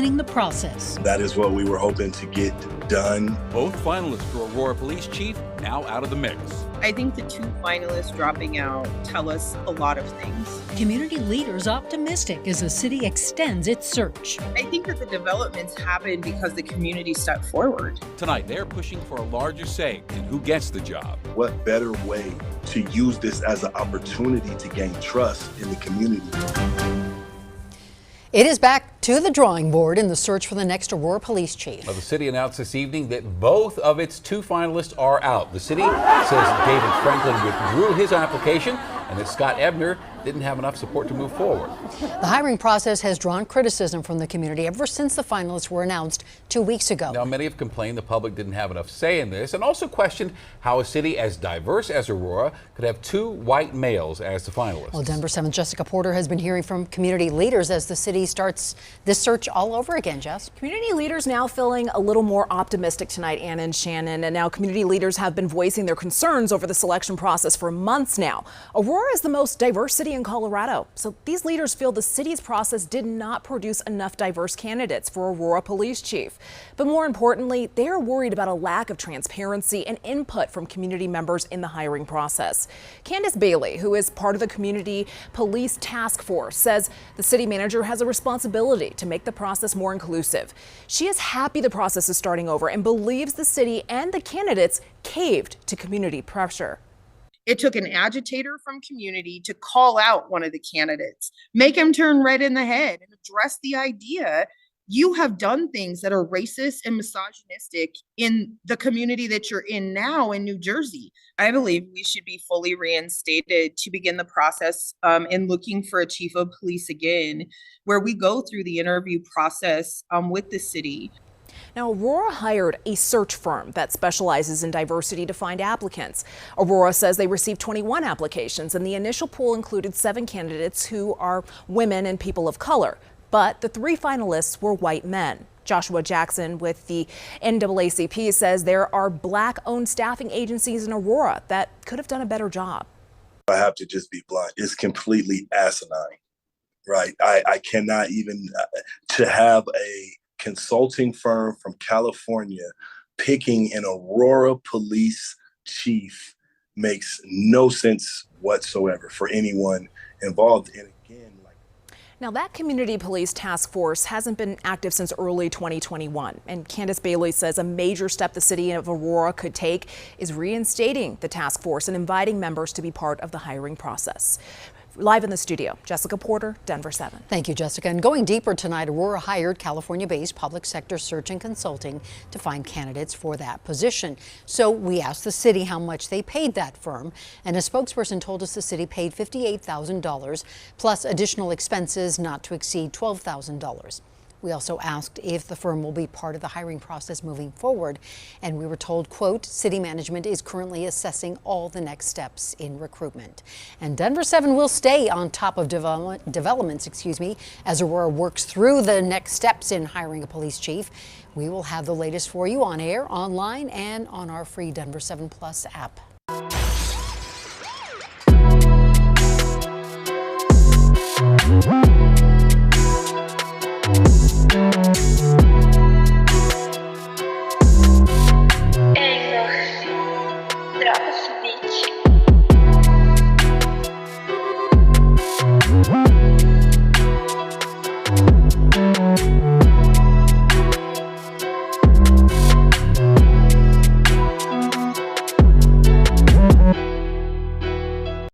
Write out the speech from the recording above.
reopening the process. That is what we were hoping to get done. Both finalists for Aurora Police Chief now out of the mix. I think the two finalists dropping out tell us a lot of things. Community leaders optimistic as the city extends its search. I think that the developments happen because the community stepped forward. Tonight, they're pushing for a larger say in who gets the job. What better way to use this as an opportunity to gain trust in the community? It is back to the drawing board in the search for the next Aurora police chief. Well, the city announced this evening that both of its two finalists are out. The city says David Franklin withdrew his application and that Scott Ebner didn't have enough support to move forward. The hiring process has drawn criticism from the community ever since the finalists were announced 2 weeks ago. Now, many have complained the public didn't have enough say in this and also questioned how a city as diverse as Aurora could have two white males as the finalists. Well, Denver 7's Jessica Porter has been hearing from community leaders as the city starts this search all over again, Jess. Community leaders now feeling a little more optimistic tonight, Anna and Shannon. And now community leaders have been voicing their concerns over the selection process for months now. Aurora is the most diverse city in Colorado. So these leaders feel the city's process did not produce enough diverse candidates for Aurora police chief. But more importantly, they are worried about a lack of transparency and input from community members in the hiring process. Candace Bailey, who is part of the community police task force, says the city manager has a responsibility to make the process more inclusive. She is happy the process is starting over and believes the city and the candidates caved to community pressure. It took an agitator from community to call out one of the candidates, make him turn red in the head and address the idea you have done things that are racist and misogynistic in the community that you're in now in New Jersey. I believe we should be fully reinstated to begin the process in looking for a chief of police again, where we go through the interview process with the city. Now, Aurora hired a search firm that specializes in diversity to find applicants. Aurora says they received 21 applications, and the initial pool included 7 candidates who are women and people of color. But the 3 finalists were white men. Joshua Jackson with the NAACP says there are Black-owned staffing agencies in Aurora that could have done a better job. I have to just be blunt. It's completely asinine, right? I cannot even, to have a consulting firm from California picking an Aurora police chief makes no sense whatsoever for anyone involved. And again, now, that community police task force hasn't been active since early 2021. And Candace Bailey says a major step the city of Aurora could take is reinstating the task force and inviting members to be part of the hiring process. Live in the studio, Jessica Porter, Denver 7. Thank you, Jessica. And going deeper tonight, Aurora hired California-based public sector search and consulting to find candidates for that position. So we asked the city how much they paid that firm, and a spokesperson told us the city paid $58,000 plus additional expenses not to exceed $12,000. We also asked if the firm will be part of the hiring process moving forward, and we were told, quote, city management is currently assessing all the next steps in recruitment. And Denver 7 will stay on top of developments, as Aurora works through the next steps in hiring a police chief. We will have the latest for you on air, online, and on our free Denver 7 Plus app.